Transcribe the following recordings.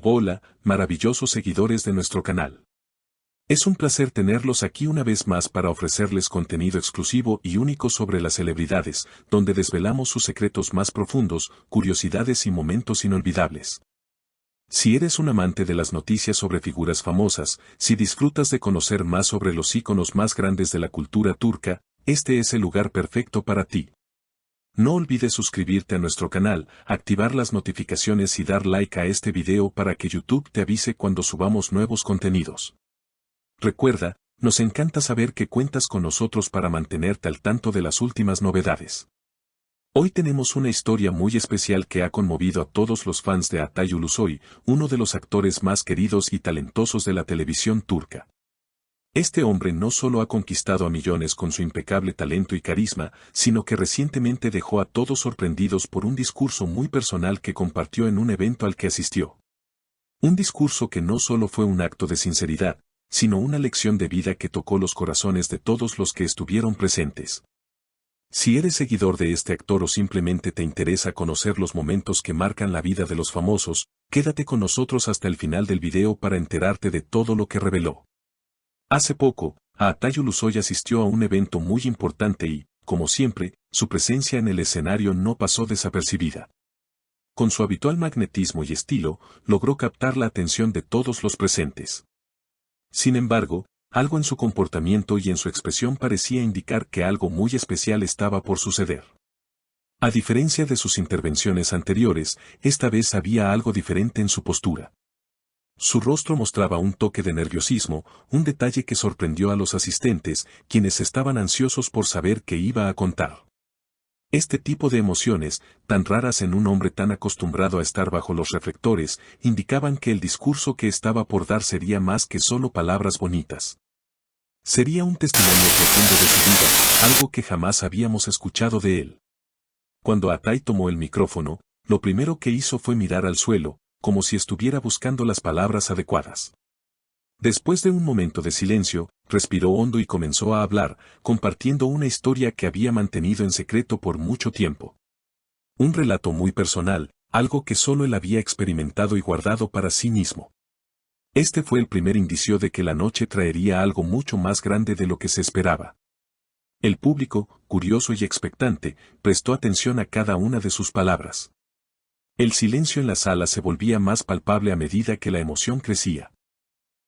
Hola, maravillosos seguidores de nuestro canal. Es un placer tenerlos aquí una vez más para ofrecerles contenido exclusivo y único sobre las celebridades, donde desvelamos sus secretos más profundos, curiosidades y momentos inolvidables. Si eres un amante de las noticias sobre figuras famosas, si disfrutas de conocer más sobre los íconos más grandes de la cultura turca, este es el lugar perfecto para ti. No olvides suscribirte a nuestro canal, activar las notificaciones y dar like a este video para que YouTube te avise cuando subamos nuevos contenidos. Recuerda, nos encanta saber que cuentas con nosotros para mantenerte al tanto de las últimas novedades. Hoy tenemos una historia muy especial que ha conmovido a todos los fans de Atay Ulusoy, uno de los actores más queridos y talentosos de la televisión turca. Este hombre no solo ha conquistado a millones con su impecable talento y carisma, sino que recientemente dejó a todos sorprendidos por un discurso muy personal que compartió en un evento al que asistió. Un discurso que no solo fue un acto de sinceridad, sino una lección de vida que tocó los corazones de todos los que estuvieron presentes. Si eres seguidor de este actor o simplemente te interesa conocer los momentos que marcan la vida de los famosos, quédate con nosotros hasta el final del video para enterarte de todo lo que reveló. Hace poco, Atay Ulusoy asistió a un evento muy importante y, como siempre, su presencia en el escenario no pasó desapercibida. Con su habitual magnetismo y estilo, logró captar la atención de todos los presentes. Sin embargo, algo en su comportamiento y en su expresión parecía indicar que algo muy especial estaba por suceder. A diferencia de sus intervenciones anteriores, esta vez había algo diferente en su postura. Su rostro mostraba un toque de nerviosismo, un detalle que sorprendió a los asistentes, quienes estaban ansiosos por saber qué iba a contar. Este tipo de emociones, tan raras en un hombre tan acostumbrado a estar bajo los reflectores, indicaban que el discurso que estaba por dar sería más que solo palabras bonitas. Sería un testimonio profundo de su vida, algo que jamás habíamos escuchado de él. Cuando Atay tomó el micrófono, lo primero que hizo fue mirar al suelo, como si estuviera buscando las palabras adecuadas. Después de un momento de silencio, respiró hondo y comenzó a hablar, compartiendo una historia que había mantenido en secreto por mucho tiempo. Un relato muy personal, algo que solo él había experimentado y guardado para sí mismo. Este fue el primer indicio de que la noche traería algo mucho más grande de lo que se esperaba. El público, curioso y expectante, prestó atención a cada una de sus palabras. El silencio en la sala se volvía más palpable a medida que la emoción crecía.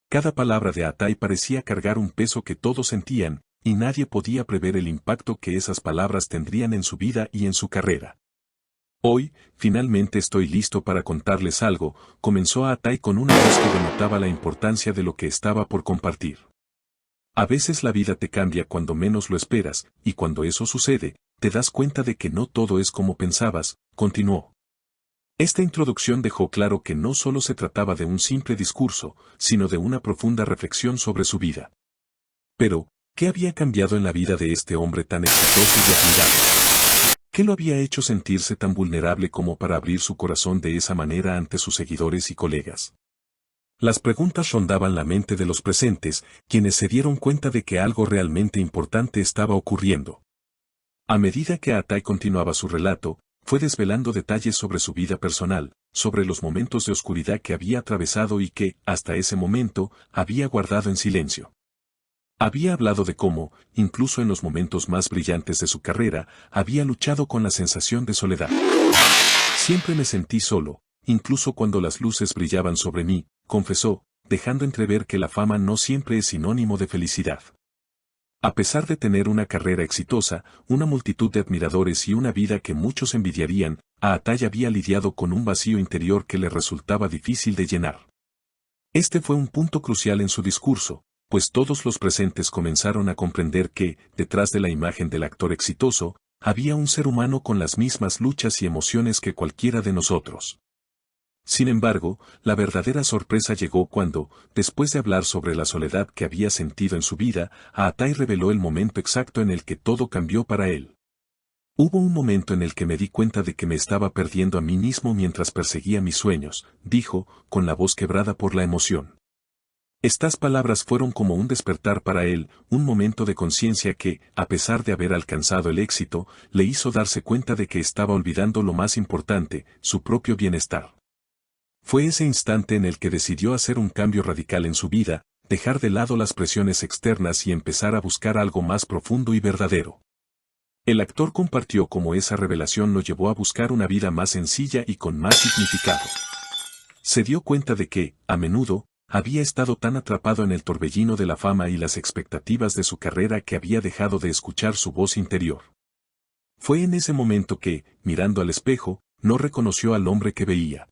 Cada palabra de Atay parecía cargar un peso que todos sentían, y nadie podía prever el impacto que esas palabras tendrían en su vida y en su carrera. Hoy, finalmente estoy listo para contarles algo, comenzó Atay con una voz que denotaba la importancia de lo que estaba por compartir. A veces la vida te cambia cuando menos lo esperas, y cuando eso sucede, te das cuenta de que no todo es como pensabas, continuó. Esta introducción dejó claro que no solo se trataba de un simple discurso, sino de una profunda reflexión sobre su vida. Pero, ¿qué había cambiado en la vida de este hombre tan exitoso y admirado? ¿Qué lo había hecho sentirse tan vulnerable como para abrir su corazón de esa manera ante sus seguidores y colegas? Las preguntas rondaban la mente de los presentes, quienes se dieron cuenta de que algo realmente importante estaba ocurriendo. A medida que Atay continuaba su relato, fue desvelando detalles sobre su vida personal, sobre los momentos de oscuridad que había atravesado y que, hasta ese momento, había guardado en silencio. Había hablado de cómo, incluso en los momentos más brillantes de su carrera, había luchado con la sensación de soledad. Siempre me sentí solo, incluso cuando las luces brillaban sobre mí, confesó, dejando entrever que la fama no siempre es sinónimo de felicidad. A pesar de tener una carrera exitosa, una multitud de admiradores y una vida que muchos envidiarían, Atay había lidiado con un vacío interior que le resultaba difícil de llenar. Este fue un punto crucial en su discurso, pues todos los presentes comenzaron a comprender que, detrás de la imagen del actor exitoso, había un ser humano con las mismas luchas y emociones que cualquiera de nosotros. Sin embargo, la verdadera sorpresa llegó cuando, después de hablar sobre la soledad que había sentido en su vida, Atay reveló el momento exacto en el que todo cambió para él. Hubo un momento en el que me di cuenta de que me estaba perdiendo a mí mismo mientras perseguía mis sueños, dijo, con la voz quebrada por la emoción. Estas palabras fueron como un despertar para él, un momento de conciencia que, a pesar de haber alcanzado el éxito, le hizo darse cuenta de que estaba olvidando lo más importante, su propio bienestar. Fue ese instante en el que decidió hacer un cambio radical en su vida, dejar de lado las presiones externas y empezar a buscar algo más profundo y verdadero. El actor compartió cómo esa revelación lo llevó a buscar una vida más sencilla y con más significado. Se dio cuenta de que, a menudo, había estado tan atrapado en el torbellino de la fama y las expectativas de su carrera que había dejado de escuchar su voz interior. Fue en ese momento que, mirando al espejo, no reconoció al hombre que veía.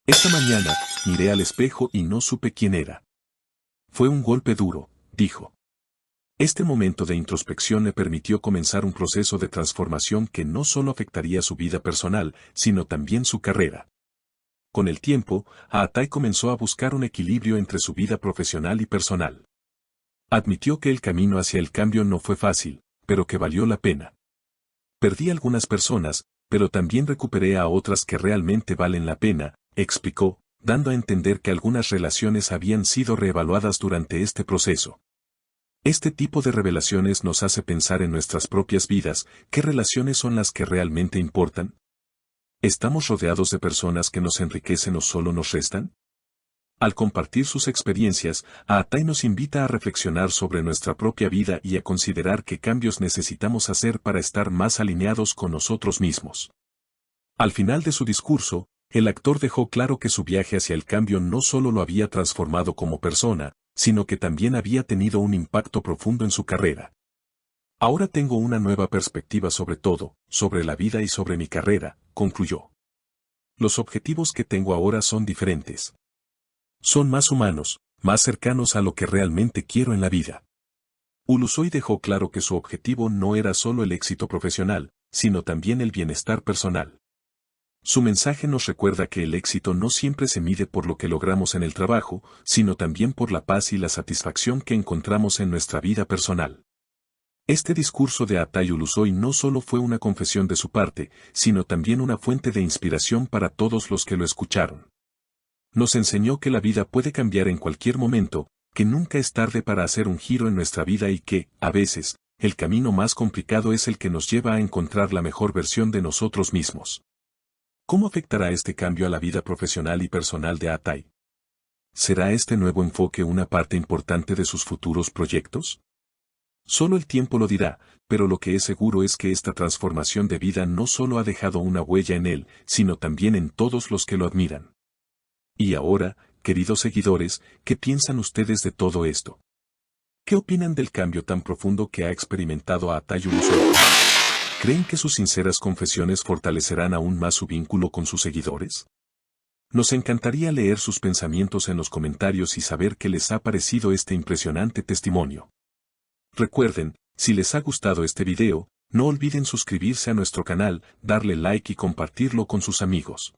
Esta mañana, miré al espejo y no supe quién era. Fue un golpe duro, dijo. Este momento de introspección le permitió comenzar un proceso de transformación que no solo afectaría su vida personal, sino también su carrera. Con el tiempo, Atai comenzó a buscar un equilibrio entre su vida profesional y personal. Admitió que el camino hacia el cambio no fue fácil, pero que valió la pena. Perdí algunas personas, pero también recuperé a otras que realmente valen la pena, explicó, dando a entender que algunas relaciones habían sido reevaluadas durante este proceso. Este tipo de revelaciones nos hace pensar en nuestras propias vidas, ¿qué relaciones son las que realmente importan? ¿Estamos rodeados de personas que nos enriquecen o solo nos restan? Al compartir sus experiencias, Atai nos invita a reflexionar sobre nuestra propia vida y a considerar qué cambios necesitamos hacer para estar más alineados con nosotros mismos. Al final de su discurso, el actor dejó claro que su viaje hacia el cambio no solo lo había transformado como persona, sino que también había tenido un impacto profundo en su carrera. Ahora tengo una nueva perspectiva sobre todo, sobre la vida y sobre mi carrera, concluyó. Los objetivos que tengo ahora son diferentes. Son más humanos, más cercanos a lo que realmente quiero en la vida. Ulusoy dejó claro que su objetivo no era solo el éxito profesional, sino también el bienestar personal. Su mensaje nos recuerda que el éxito no siempre se mide por lo que logramos en el trabajo, sino también por la paz y la satisfacción que encontramos en nuestra vida personal. Este discurso de Atai Ulusoy no solo fue una confesión de su parte, sino también una fuente de inspiración para todos los que lo escucharon. Nos enseñó que la vida puede cambiar en cualquier momento, que nunca es tarde para hacer un giro en nuestra vida y que, a veces, el camino más complicado es el que nos lleva a encontrar la mejor versión de nosotros mismos. ¿Cómo afectará este cambio a la vida profesional y personal de Atai? ¿Será este nuevo enfoque una parte importante de sus futuros proyectos? Solo el tiempo lo dirá, pero lo que es seguro es que esta transformación de vida no solo ha dejado una huella en él, sino también en todos los que lo admiran. Y ahora, queridos seguidores, ¿qué piensan ustedes de todo esto? ¿Qué opinan del cambio tan profundo que ha experimentado Atai Ulusoy? ¿Creen que sus sinceras confesiones fortalecerán aún más su vínculo con sus seguidores? Nos encantaría leer sus pensamientos en los comentarios y saber qué les ha parecido este impresionante testimonio. Recuerden, si les ha gustado este video, no olviden suscribirse a nuestro canal, darle like y compartirlo con sus amigos.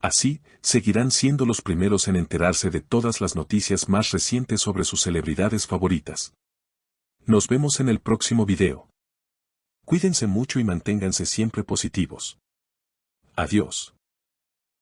Así, seguirán siendo los primeros en enterarse de todas las noticias más recientes sobre sus celebridades favoritas. Nos vemos en el próximo video. Cuídense mucho y manténganse siempre positivos. Adiós.